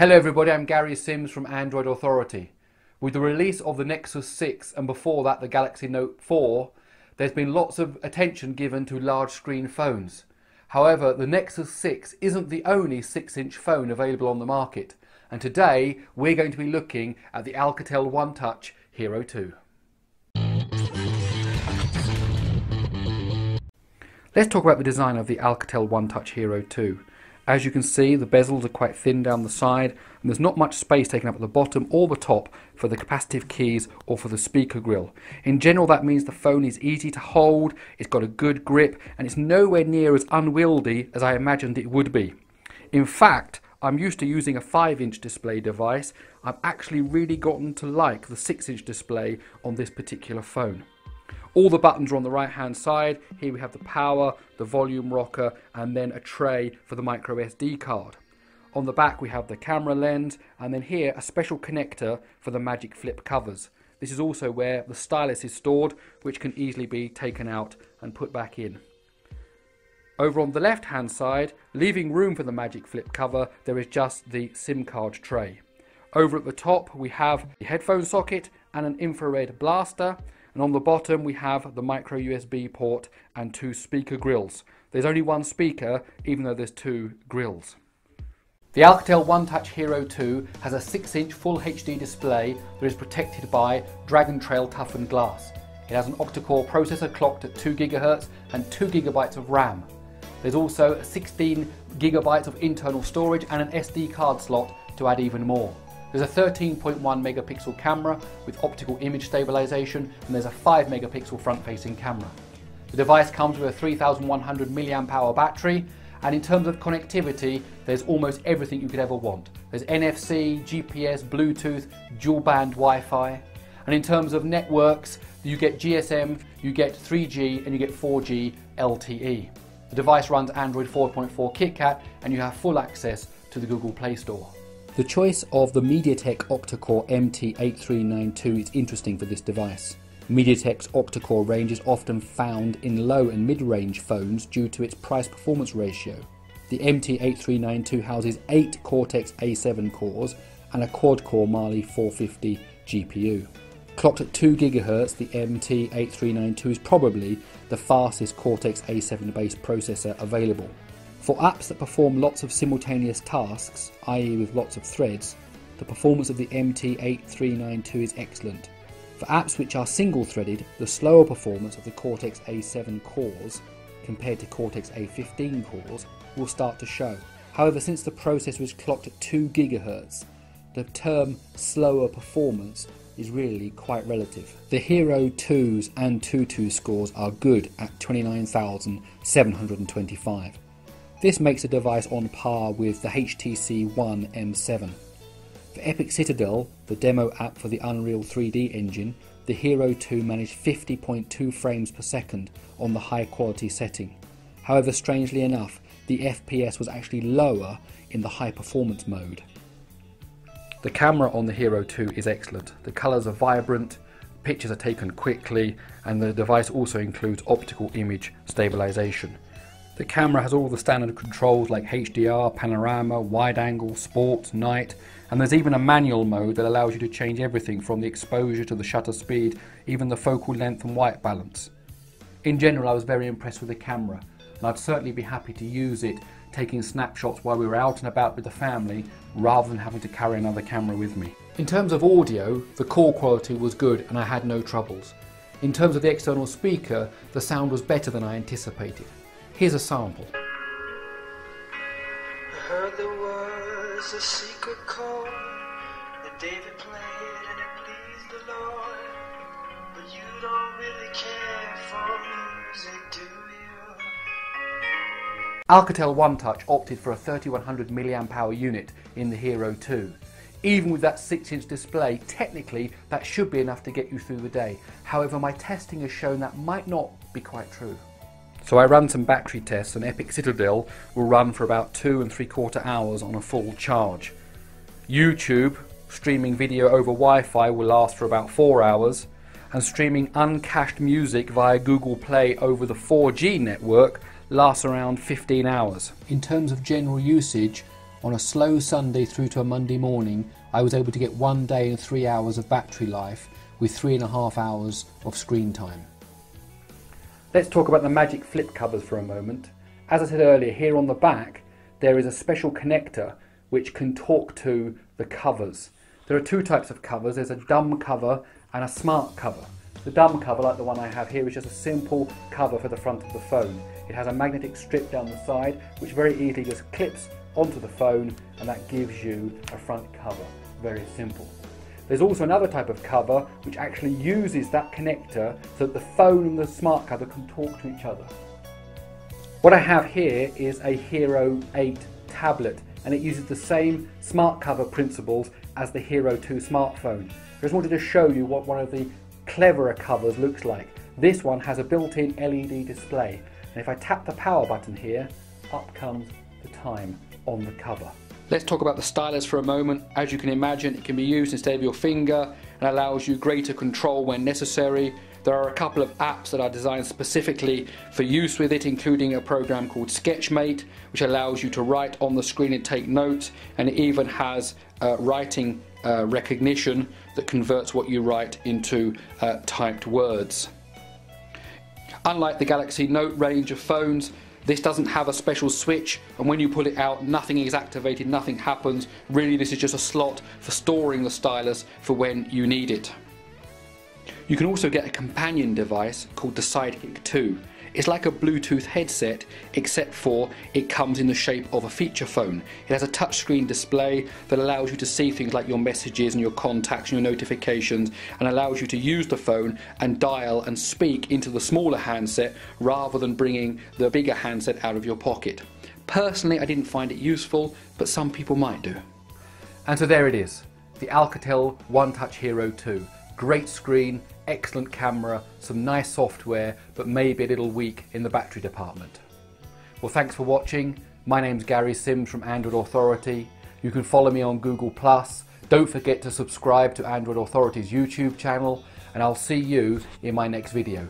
Hello everybody, I'm Gary Sims from Android Authority. With the release of the Nexus 6 and before that the Galaxy Note 4, there's been lots of attention given to large screen phones. However, the Nexus 6 isn't the only 6-inch phone available on the market, and today we're going to be looking at the Alcatel OneTouch Hero 2. Let's talk about the design of the Alcatel OneTouch Hero 2. As you can see, the bezels are quite thin down the side, and there's not much space taken up at the bottom or the top for the capacitive keys or for the speaker grille. In general, that means the phone is easy to hold, it's got a good grip, and it's nowhere near as unwieldy as I imagined it would be. In fact, I'm used to using a 5-inch display device. I've actually really gotten to like the 6-inch display on this particular phone. All the buttons are on the right hand side. Here we have the power, the volume rocker, and then a tray for the micro SD card. On the back we have the camera lens, and then here a special connector for the magic flip covers. This is also where the stylus is stored, which can easily be taken out and put back in. Over on the left hand side, leaving room for the magic flip cover, there is just the SIM card tray. Over at the top we have the headphone socket and an infrared blaster. And on the bottom we have the micro USB port and 2 speaker grills. There's only one speaker, even though there's 2 grills. The Alcatel OneTouch Hero 2 has a 6-inch full HD display that is protected by Dragon Trail toughened glass. It has an octa-core processor clocked at 2 GHz and 2 GB of RAM. There's also 16 GB of internal storage and an SD card slot to add even more. There's a 13.1 megapixel camera with optical image stabilization, and there's a 5 megapixel front-facing camera. The device comes with a 3100 mAh battery, and in terms of connectivity, there's almost everything you could ever want. There's NFC, GPS, Bluetooth, dual-band Wi-Fi, and in terms of networks, you get GSM, you get 3G, and you get 4G LTE. The device runs Android 4.4 KitKat, and you have full access to the Google Play Store. The choice of the MediaTek octa-core MT8392 is interesting for this device. MediaTek's octa-core range is often found in low and mid-range phones due to its price-performance ratio. The MT8392 houses 8 Cortex-A7 cores and a quad-core Mali 450 GPU. Clocked at 2 GHz, the MT8392 is probably the fastest Cortex-A7 based processor available. For apps that perform lots of simultaneous tasks, i.e. with lots of threads, the performance of the MT8392 is excellent. For apps which are single-threaded, the slower performance of the Cortex-A7 cores compared to Cortex-A15 cores will start to show. However, since the processor is clocked at 2 GHz, the term slower performance is really quite relative. The Hero 2's and 2.2 scores are good at 29,725. This makes the device on par with the HTC One M7. For Epic Citadel, the demo app for the Unreal 3D engine, the Hero 2 managed 50.2 frames per second on the high quality setting. However, strangely enough, the FPS was actually lower in the high performance mode. The camera on the Hero 2 is excellent. The colours are vibrant, pictures are taken quickly, and the device also includes optical image stabilization. The camera has all the standard controls like HDR, panorama, wide angle, sport, night, and there's even a manual mode that allows you to change everything from the exposure to the shutter speed, even the focal length and white balance. In general, I was very impressed with the camera, and I'd certainly be happy to use it taking snapshots while we were out and about with the family, rather than having to carry another camera with me. In terms of audio, the call quality was good and I had no troubles. In terms of the external speaker, the sound was better than I anticipated. Here's a sample. I heard there was a secret chord that David played and it pleased the Lord. But you don't really care for music, do you? Alcatel OneTouch opted for a 3100 mAh unit in the Hero 2. Even with that 6-inch display, technically that should be enough to get you through the day. However, my testing has shown that might not be quite true. So I ran some battery tests, and Epic Citadel will run for about 2 3/4 hours on a full charge. YouTube, streaming video over Wi-Fi, will last for about 4 hours, and streaming uncached music via Google Play over the 4G network lasts around 15 hours. In terms of general usage, On a slow Sunday through to a Monday morning, I was able to get 1 day and 3 hours of battery life with 3.5 hours of screen time. Let's talk about the magic flip covers for a moment. As I said earlier, here on the back there is a special connector which can talk to the covers. There are two types of covers. There's a dumb cover and a smart cover. The dumb cover, like the one I have here, is just a simple cover for the front of the phone. It has a magnetic strip down the side which very easily just clips onto the phone, and that gives you a front cover. Very simple. There's also another type of cover which actually uses that connector so that the phone and the smart cover can talk to each other. What I have here is a Hero 8 tablet, and it uses the same smart cover principles as the Hero 2 smartphone. I just wanted to show you what one of the cleverer covers looks like. This one has a built-in LED display, and if I tap the power button here, up comes the time on the cover. Let's talk about the stylus for a moment. As you can imagine, it can be used instead of your finger and allows you greater control when necessary. There are a couple of apps that are designed specifically for use with it, including a program called Sketchmate, which allows you to write on the screen and take notes, and it even has writing recognition that converts what you write into typed words. Unlike the Galaxy Note range of phones, this doesn't have a special switch, and when you pull it out, nothing is activated, nothing happens. Really, this is just a slot for storing the stylus for when you need it. You can also get a companion device called the Sidekick 2. It's like a Bluetooth headset, except for it comes in the shape of a feature phone. It has a touchscreen display that allows you to see things like your messages and your contacts and your notifications, and allows you to use the phone and dial and speak into the smaller handset rather than bringing the bigger handset out of your pocket. Personally, I didn't find it useful, but some people might do. And so there it is, the Alcatel OneTouch Hero 2. Great screen, excellent camera, some nice software, but maybe a little weak in the battery department. Well, thanks for watching. My name's Gary Sims from Android Authority. You can follow me on Google+. Don't forget to subscribe to Android Authority's YouTube channel, and I'll see you in my next video.